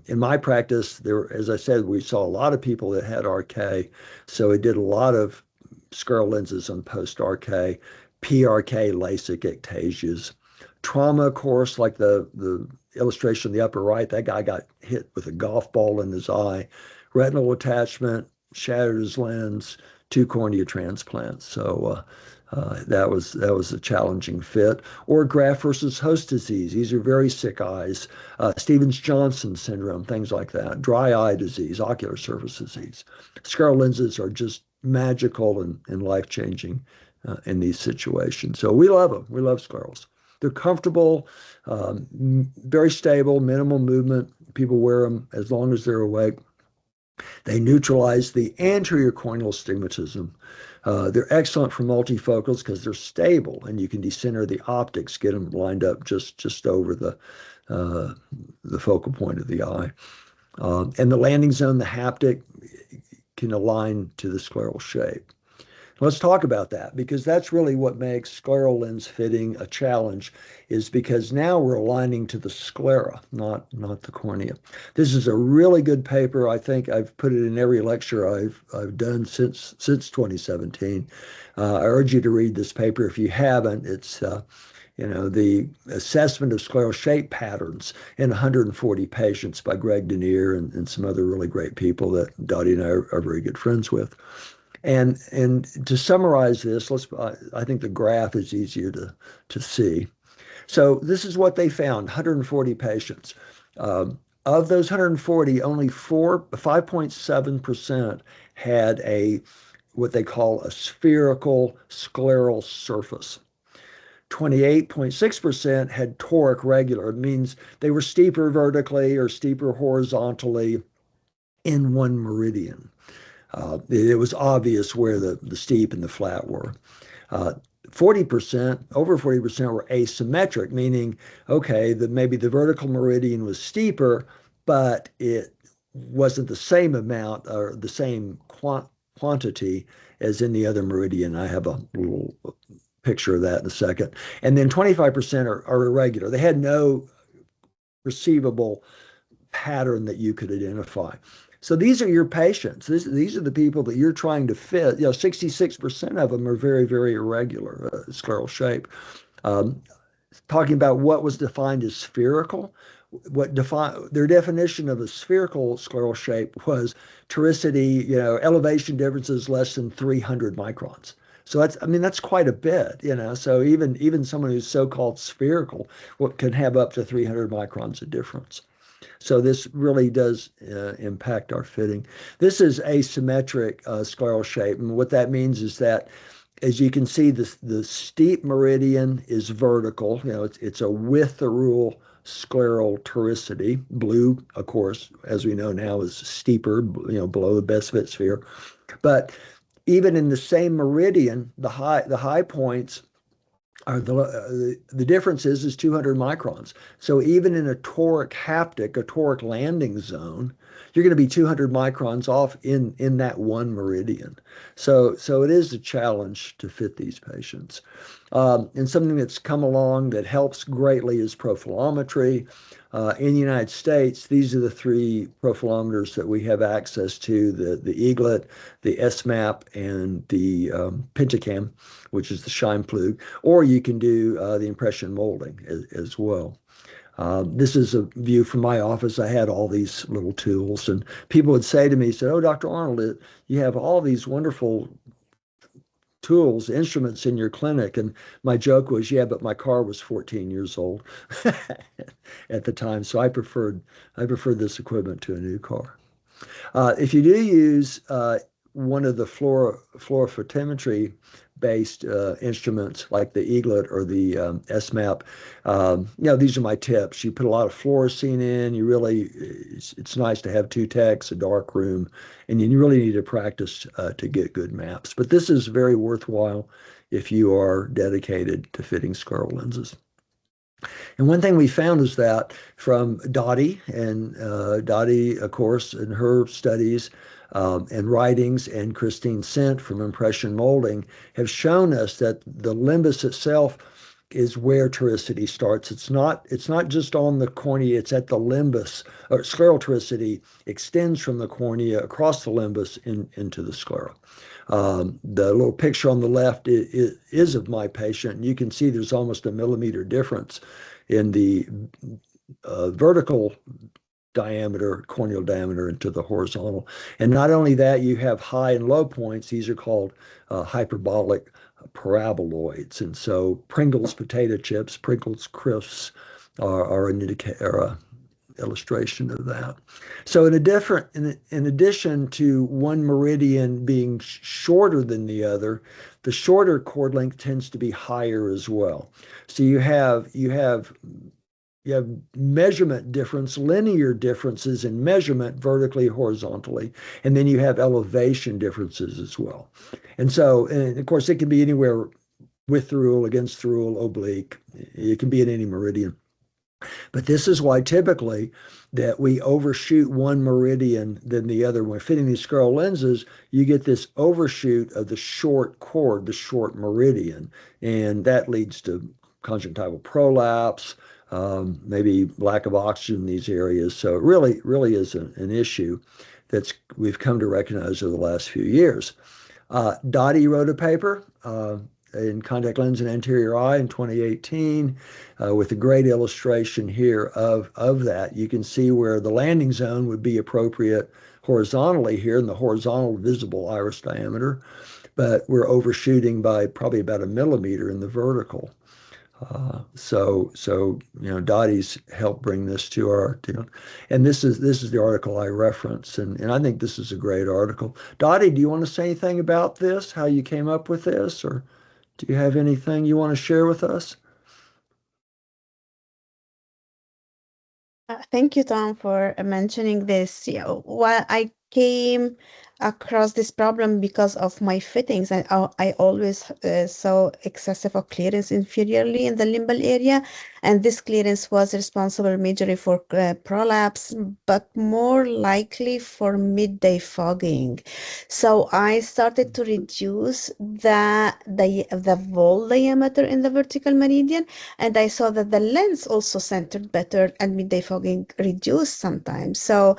In my practice, as I said, we saw a lot of people that had RK, so we did a lot of scleral lenses on post-RK, PRK, LASIK, ectasias. Trauma, of course, like the illustration in the upper right, that guy got hit with a golf ball in his eye. Retinal attachment, shattered his lens, 2 cornea transplants. So That was a challenging fit. Or graft versus host disease. These are very sick eyes. Stevens-Johnson syndrome, things like that. Dry eye disease, ocular surface disease. Scleral lenses are just magical and life-changing in these situations. So we love them. We love sclerals. They're comfortable, very stable, minimal movement. People wear them as long as they're awake. They neutralize the anterior corneal astigmatism. They're excellent for multifocals because they're stable and you can decenter the optics, get them lined up just over the focal point of the eye. And the landing zone, the haptic, can align to the scleral shape. Let's talk about that because that's really what makes scleral lens fitting a challenge is because now we're aligning to the sclera, not the cornea. This is a really good paper. I think I've put it in every lecture I've done since 2017. I urge you to read this paper if you haven't. It's the assessment of scleral shape patterns in 140 patients by Greg Denier and some other really great people that Dottie and I are very good friends with. And to summarize this, I think the graph is easier to see. So this is what they found: 140 patients. Of those 140, only 5.7% had what they call a spherical scleral surface. 28.6% had toric regular. It means they were steeper vertically or steeper horizontally in one meridian. It was obvious where the steep and the flat were. 40%, over 40% were asymmetric, meaning, okay, maybe the vertical meridian was steeper, but it wasn't the same amount or the same quantity as in the other meridian. I have a little picture of that in a second. And then 25% are irregular. They had no perceivable pattern that you could identify. So these are your patients. These are the people that you're trying to fit. 66% of them are very, very irregular scleral shape. Talking about what was defined as spherical, their definition of a spherical scleral shape was toricity, elevation differences less than 300 microns. So that's quite a bit, So even someone who's so-called spherical can have up to 300 microns of difference. So this really does impact our fitting. This is asymmetric scleral shape. And what that means is that, as you can see, the steep meridian is vertical. It's a with the rule scleral toricity. Blue, of course, as we know now, is steeper, below the best fit sphere. But even in the same meridian, the high points are the difference is 200 microns. So even in a toric haptic, a toric landing zone, you're going to be 200 microns off in that one meridian. So it is a challenge to fit these patients. And something that's come along that helps greatly is profilometry. In the United States, these are the three profilometers that we have access to: the eaglet, the SMAP, and the Pentacam, which is the Scheimpflug. Or you can do the impression molding as well. This is a view from my office. I had all these little tools, and people would say to me, "Oh, Dr. Arnold, you have all these wonderful tools, instruments in your clinic." And my joke was, yeah, but my car was 14 years old at the time. So I preferred this equipment to a new car. If you do use one of the fluorophotometry based instruments like the eaglet or the SMAP, these are my tips. You put a lot of fluorescein in. It's nice to have two techs, a dark room, and you really need to practice to get good maps. But this is very worthwhile if you are dedicated to fitting scleral lenses. And one thing we found is that from Dottie, of course, in her studies and writings, and Christine Sent from Impression Molding, have shown us that the limbus itself is where toricity starts. It's not just on the cornea, it's at the limbus. Or scleral toricity extends from the cornea across the limbus into the sclera. The little picture on the left is of my patient. And you can see there's almost a millimeter difference in the vertical diameter, corneal diameter into the horizontal. And not only that, you have high and low points. These are called hyperbolic paraboloids. And so Pringles potato chips, Pringles crisps are an indicator, illustration of that. So in addition to one meridian being shorter than the other, the shorter chord length tends to be higher as well. So you have measurement difference, linear differences in measurement vertically, horizontally, and then you have elevation differences as well. And of course, it can be anywhere with the rule, against the rule, oblique. It can be in any meridian. But this is why typically that we overshoot one meridian than the other. When we're fitting these scleral lenses, you get this overshoot of the short chord, the short meridian, and that leads to conjunctival prolapse, maybe lack of oxygen in these areas. So it really is an issue that's we've come to recognize over the last few years. Dottie wrote a paper in Contact Lens and Anterior Eye in 2018 with a great illustration here of that. You can see where the landing zone would be appropriate horizontally here in the horizontal visible iris diameter, but we're overshooting by probably about a millimeter in the vertical. So Dottie's helped bring this to our attention, and this is the article I reference, and I think this is a great article. Dottie, do you want to say anything about this? How you came up with this, or do you have anything you want to share with us? Thank you, Tom, for mentioning this. Well, I came across this problem because of my fittings. I always saw excessive of clearance inferiorly in the limbal area, and this clearance was responsible majorly for prolapse, but more likely for midday fogging. So I started to reduce the wall diameter in the vertical meridian, and I saw that the lens also centered better and midday fogging reduced sometimes. So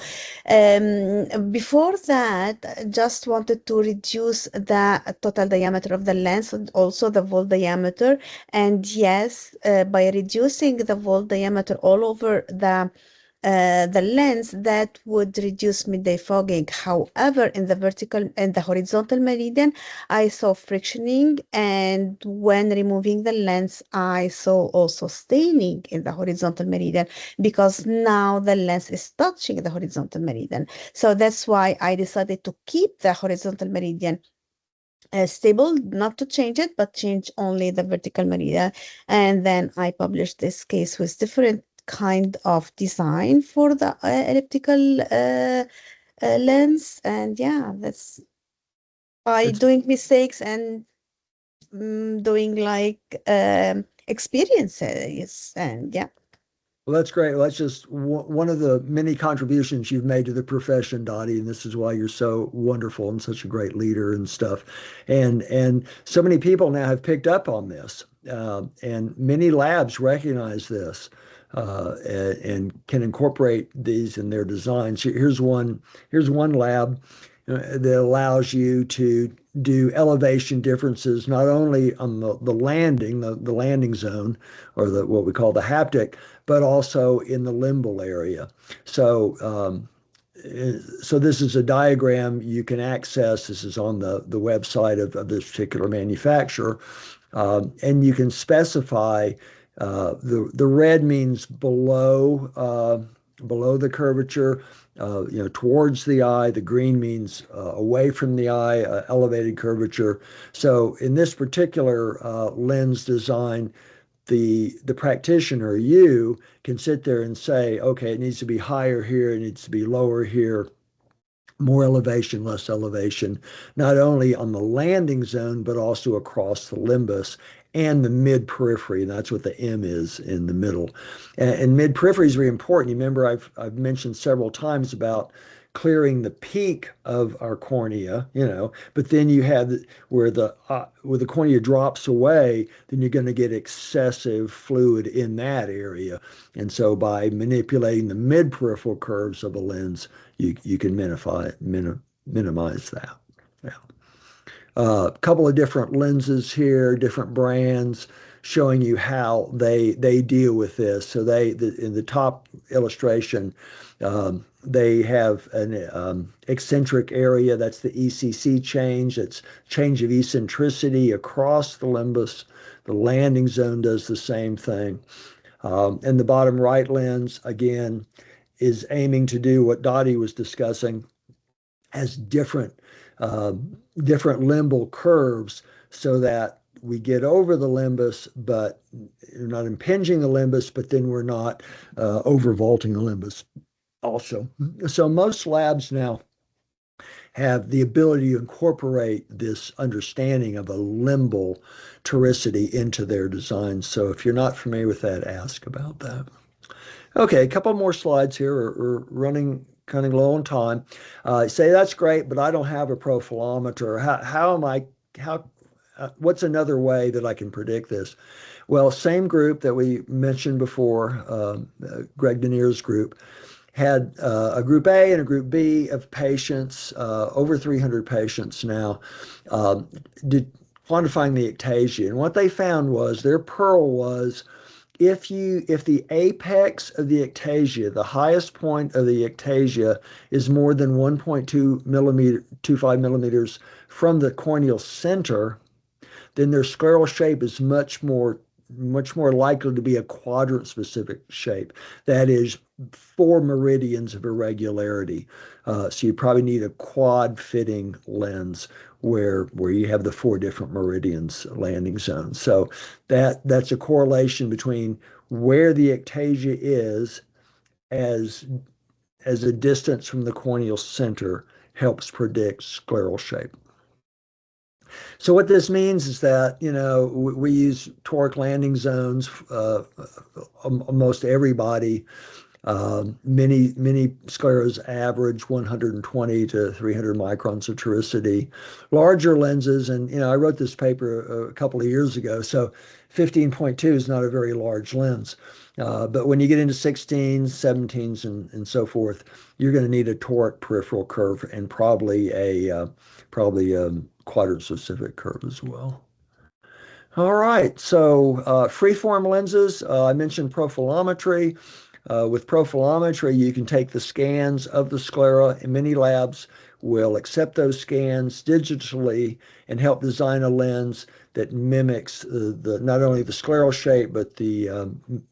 before that, just wanted to reduce the total diameter of the lens and also the wall diameter. And yes, by reducing the wall diameter all over the lens, that would reduce midday fogging. However, in the vertical and the horizontal meridian, I saw frictioning, and when removing the lens, I saw also staining in the horizontal meridian because now the lens is touching the horizontal meridian. So that's why I decided to keep the horizontal meridian stable, not to change it, but change only the vertical meridian. And then I published this case with different kind of design for the elliptical lens. And yeah, that's by It's doing mistakes and doing like experiences. And yeah. Well, that's great. Well, that's just one of the many contributions you've made to the profession, Dottie, and this is why you're so wonderful and such a great leader and stuff. And so many people now have picked up on this, and many labs recognize this and can incorporate these in their designs. Here's one lab that allows you to do elevation differences not only on the landing, the landing zone, or what we call the haptic, but also in the limbal area. So this is a diagram you can access. This is on the website of this particular manufacturer, and you can specify the red means below the curvature, towards the eye. The green means away from the eye, elevated curvature. So in this particular lens design, the practitioner, you can sit there and say, okay, it needs to be higher here, it needs to be lower here, more elevation, less elevation, not only on the landing zone, but also across the limbus and the mid periphery. And that's what the M is in the middle. And mid periphery is very important. You remember I've mentioned several times about clearing the peak of our cornea, but then you have where the cornea drops away, then you're going to get excessive fluid in that area. And so by manipulating the mid peripheral curves of a lens, you can minimize that. Yeah. A couple of different lenses here, different brands, showing you how they deal with this. So in the top illustration. They have an eccentric area. That's the ECC change. It's change of eccentricity across the limbus. The landing zone does the same thing. And the bottom right lens, again, is aiming to do what Dottie was discussing, has uh, different limbal curves so that we get over the limbus, but we're not impinging the limbus, but then we're not overvaulting the limbus also. So most labs now have the ability to incorporate this understanding of a limbal toricity into their design. So if you're not familiar with that, ask about that. Okay, a couple more slides here. We're running kind of low on time. Say that's great, but I don't have a profilometer. How am I? How? What's another way that I can predict this? Well, same group that we mentioned before, Greg Denier's group, had a group A and a group B of patients, over 300 patients now, uh, did quantifying the ectasia. And what they found was their pearl was if the apex of the ectasia, the highest point of the ectasia, is more than 1.25 millimeters from the corneal center, then their scleral shape is much more likely to be a quadrant specific shape. That is 4 meridians of irregularity. So you probably need a quad fitting lens where you have the 4 different meridians landing zones. So that's a correlation between where the ectasia is as as a distance from the corneal center helps predict scleral shape. So what this means is that, we use toric landing zones. Almost everybody, many scleras average 120 to 300 microns of toricity. Larger lenses, and I wrote this paper a couple of years ago, so 15.2 is not a very large lens. But when you get into 16s, 17s, and so forth, you're going to need a toric peripheral curve and probably a quadrant specific curve as well. All right, so freeform lenses, I mentioned profilometry. With profilometry, you can take the scans of the sclera, and many labs will accept those scans digitally and help design a lens that mimics not only the scleral shape, but the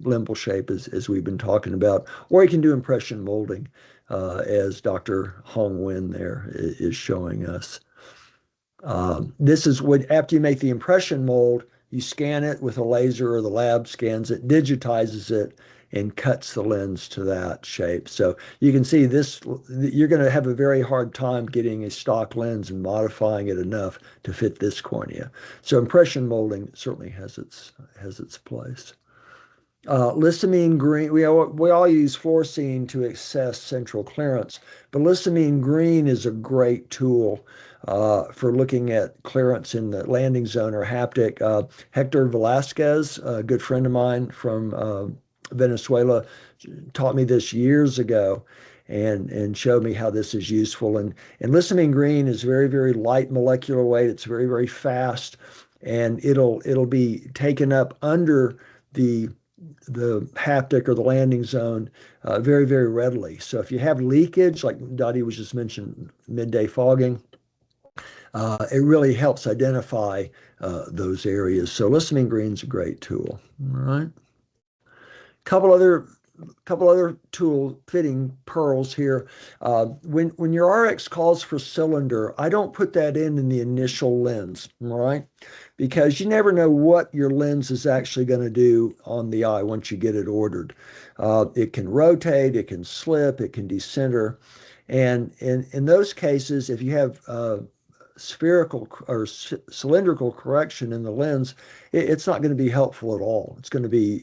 limbal shape as we've been talking about. Or you can do impression molding, as Dr. Hong Wen there is showing us. This is what, after you make the impression mold, you scan it with a laser, or the lab scans it, digitizes it, and cuts the lens to that shape. So you can see this, you're going to have a very hard time getting a stock lens and modifying it enough to fit this cornea. So impression molding certainly has its place. Lissamine green, we all use fluorescein to assess central clearance, but lissamine green is a great tool for looking at clearance in the landing zone or haptic. Hector Velasquez, a good friend of mine from Venezuela, taught me this years ago and showed me how this is useful. And lissamine green is very, very light molecular weight. It's very, very fast, and it'll be taken up under the haptic or the landing zone very, very readily. So if you have leakage, like Dottie was just mentioned, midday fogging, it really helps identify those areas. So lissamine green is a great tool. All right. Couple other tool fitting pearls here. When your RX calls for cylinder, I don't put that in the initial lens, all right? Because you never know what your lens is actually going to do on the eye once you get it ordered. It can rotate, it can slip, it can decenter. And in those cases, if you have spherical or cylindrical correction in the lens, it's not going to be helpful at all. It's going to be,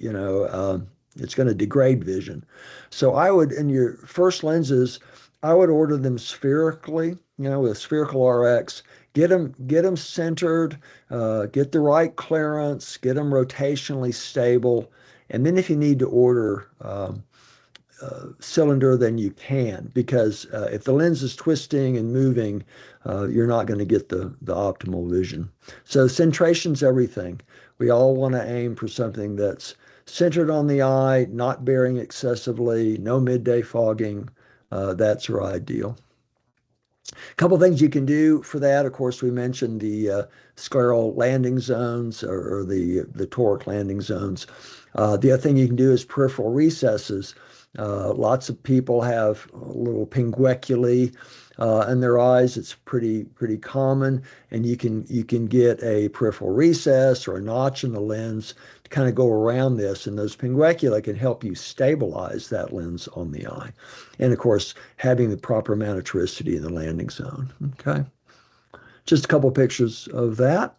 it's going to degrade vision. So I would, in your first lenses, I would order them spherically, with spherical RX. Get them centered, get the right clearance, get them rotationally stable, and then if you need to order cylinder, then you can, because if the lens is twisting and moving, you're not going to get the optimal vision. So centration's everything. We all want to aim for something that's centered on the eye, not bearing excessively, no midday fogging. That's our ideal. A couple of things you can do for that. Of course, we mentioned the scleral landing zones or the toric landing zones. The other thing you can do is peripheral recesses. Lots of people have little pingueculae in their eyes. It's pretty common, and you can get a peripheral recess or a notch in the lens to kind of go around this, and those pinguecula can help you stabilize that lens on the eye. And of course, having the proper amount of toricity in the landing zone. Okay, just a couple pictures of that.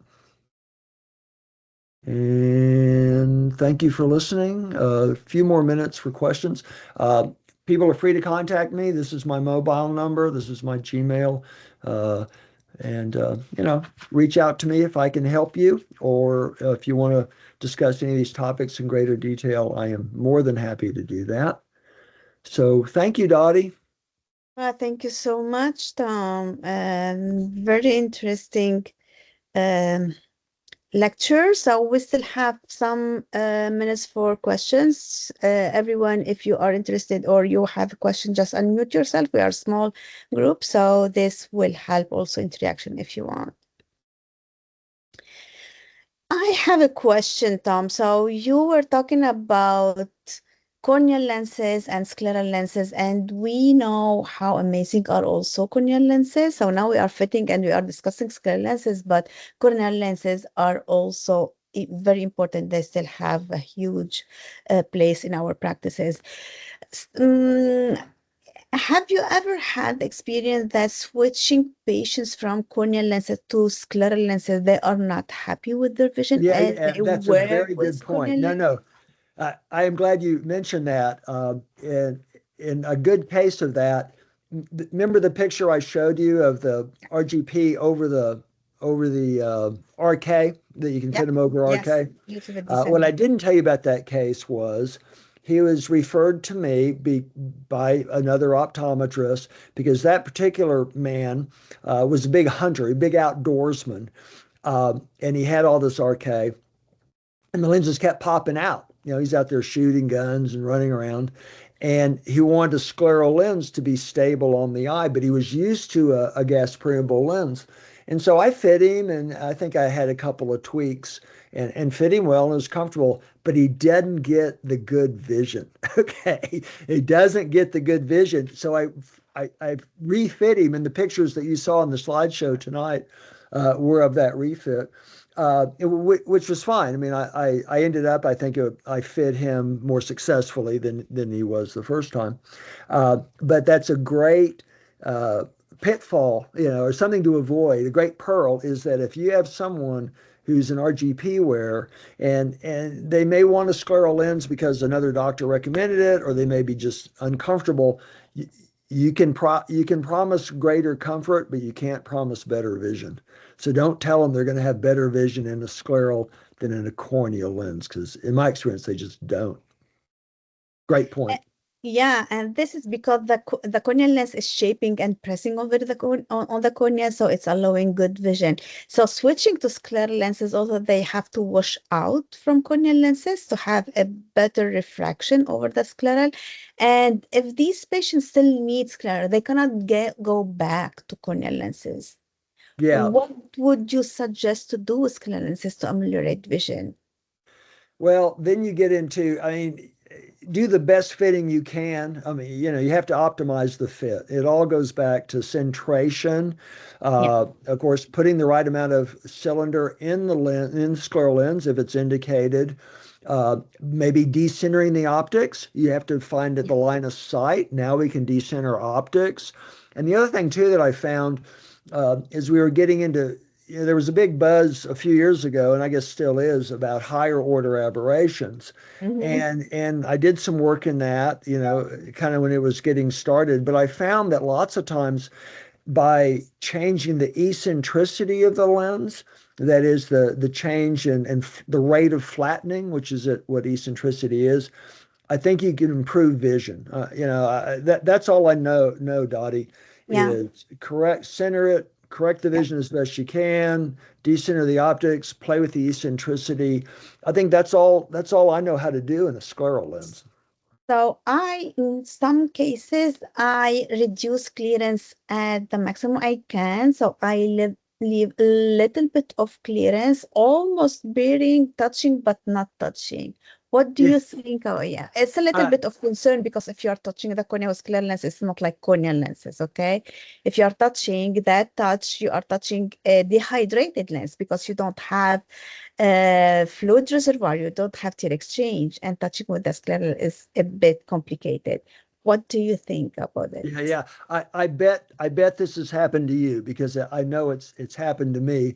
And thank you for listening. A few more minutes for questions. People are free to contact me. This is my mobile number. This is my Gmail. Uh, and reach out to me if I can help you, or if you want to discuss any of these topics in greater detail, I am more than happy to do that. So thank you, Dottie. Thank you so much, Tom. Very interesting um, lecture. So we still have some minutes for questions. Everyone, if you are interested or you have a question, just unmute yourself. We are a small group, so this will help also interaction if you want. I have a question, Tom. So you were talking about corneal lenses and scleral lenses, and we know how amazing are also corneal lenses. So now we are fitting and we are discussing scleral lenses, but corneal lenses are also very important. They still have a huge place in our practices. Have you ever had the experience that switching patients from corneal lenses to scleral lenses, they are not happy with their vision Yeah, as yeah, they that's a were very good with point. corneal No, lenses? no, I am glad you mentioned that. In a good case of that, remember the picture I showed you of the RGP over the RK, that you can Yep. fit them over Yes. RK. Beautiful What I descent. didn't tell you about that case was he was referred to me by another optometrist because that particular man was a big hunter, a big outdoorsman, and he had all this RK, and the lenses kept popping out. He's out there shooting guns and running around, and he wanted a scleral lens to be stable on the eye, but he was used to a gas permeable lens. And so I fit him, and I think I had a couple of tweaks and fit him well and was comfortable, but he didn't get the good vision. Okay. He doesn't get the good vision. So I refit him, and the pictures that you saw in the slideshow tonight were of that refit, which was fine. I mean, I ended up, I think I fit him more successfully than he was the first time. But that's a great pitfall, or something to avoid. A great pearl is that if you have someone who's an RGP wearer, and they may want a scleral lens because another doctor recommended it, or they may be just uncomfortable. You can promise greater comfort, but you can't promise better vision. So don't tell them they're going to have better vision in a scleral than in a corneal lens, because in my experience, they just don't. Great Uh, point. Yeah, and this is because the corneal lens is shaping and pressing over the on the cornea, so it's allowing good vision. So switching to scleral lenses, also they have to wash out from corneal lenses to have a better refraction over the scleral. And if these patients still need scleral, they cannot go back to corneal lenses. Yeah. What would you suggest to do with scleral lenses to ameliorate vision? Well, then you get into, I mean, do the best fitting you can. I mean, you have to optimize the fit. It all goes back to centration. Yeah. Of course, putting the right amount of cylinder in the lens, in the scleral lens, if it's indicated. Maybe decentering the optics. You have to find at Yeah. the line of sight. Now we can decenter optics. And the other thing too that I found is we were getting into, there was a big buzz a few years ago, and I guess still is, about higher order aberrations. Mm-hmm. And I did some work in that, kind of when it was getting started. But I found that lots of times by changing the eccentricity of the lens, that is the change in the rate of flattening, which is what eccentricity is, I think you can improve vision. That's all I know, Dottie, Yeah. is correct, center it, correct the Yeah. vision as best you can, decenter the optics, play with the eccentricity. I think that's all I know how to do in a scleral lens. So in some cases, I reduce clearance at the maximum I can. So leave a little bit of clearance, almost bearing, touching, but not touching. What do Yeah. you think? Oh, yeah. It's a little I, bit of concern because if you are touching the cornea with clear lens, it's not like corneal lenses, okay? If you are touching that touch, you are touching a dehydrated lens because you don't have fluid reservoir, you don't have tear exchange, and touching with the scleral is a bit complicated. What do you think about it? yeah, yeah. I bet this has happened to you because I know it's happened to me.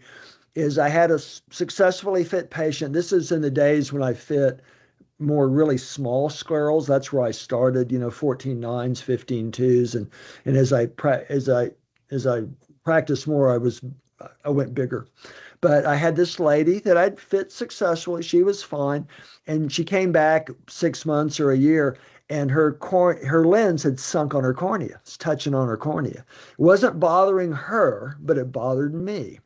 Is I had a successfully fit patient. This is in the days when I fit more really small sclerals. That's where I started, 14 nines, 15 twos. And as I practiced more, I went bigger. But I had this lady that I'd fit successfully. She was fine. And she came back 6 months or a year, and her lens had sunk on her cornea. It's touching on her cornea. It wasn't bothering her, but it bothered me.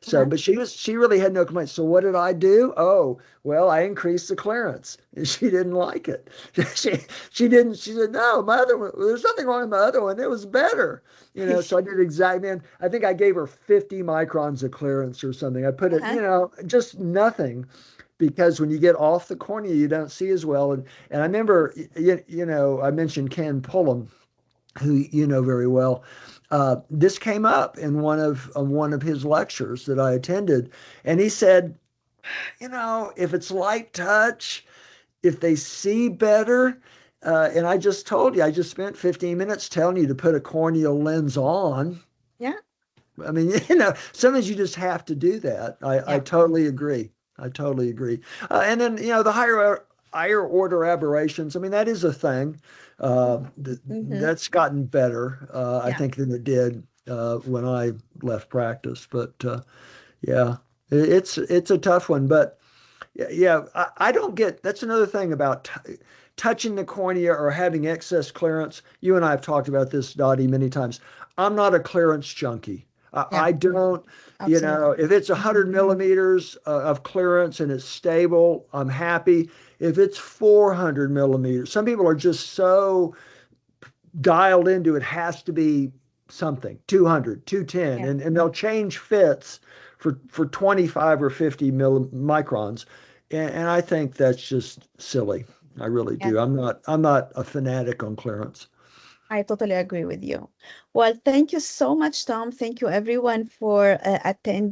So, Uh-huh. but she really had no complaints. So what did I do? Oh, well, I increased the clearance. And she didn't like it. She she didn't. She said, no, my other one. There's nothing wrong with my other one. It was better. So I did exactly. Man, I think I gave her 50 microns of clearance or something. I put it, Uh-huh. just nothing, because when you get off the cornea, you don't see as well. And I remember, I mentioned Ken Pullum, who you know very well. This came up in one of his lectures that I attended, and he said, if it's light touch, if they see better, and I just told you, I just spent 15 minutes telling you to put a corneal lens on. Yeah. I mean, sometimes you just have to do that. I Yeah. totally agree. I totally agree. And then, the higher order aberrations. I mean, that is a thing. Mm-hmm. That's gotten better, I Yeah. think, than it did when I left practice. But yeah, it's a tough one. But yeah, I don't get. That's another thing about touching the cornea or having excess clearance. You and I have talked about this, Dottie, many times. I'm not a clearance junkie. Yeah. I don't, Absolutely. if it's 100 millimeters of clearance and it's stable, I'm happy. If it's 400 millimeters, some people are just so dialed into it has to be something 200, 210, Yeah. and they'll change fits for 25 or 50 microns. And I think that's just silly. I really Yeah. do. I'm not a fanatic on clearance. I totally agree with you. Well, thank you so much, Tom. Thank you, everyone, for attending.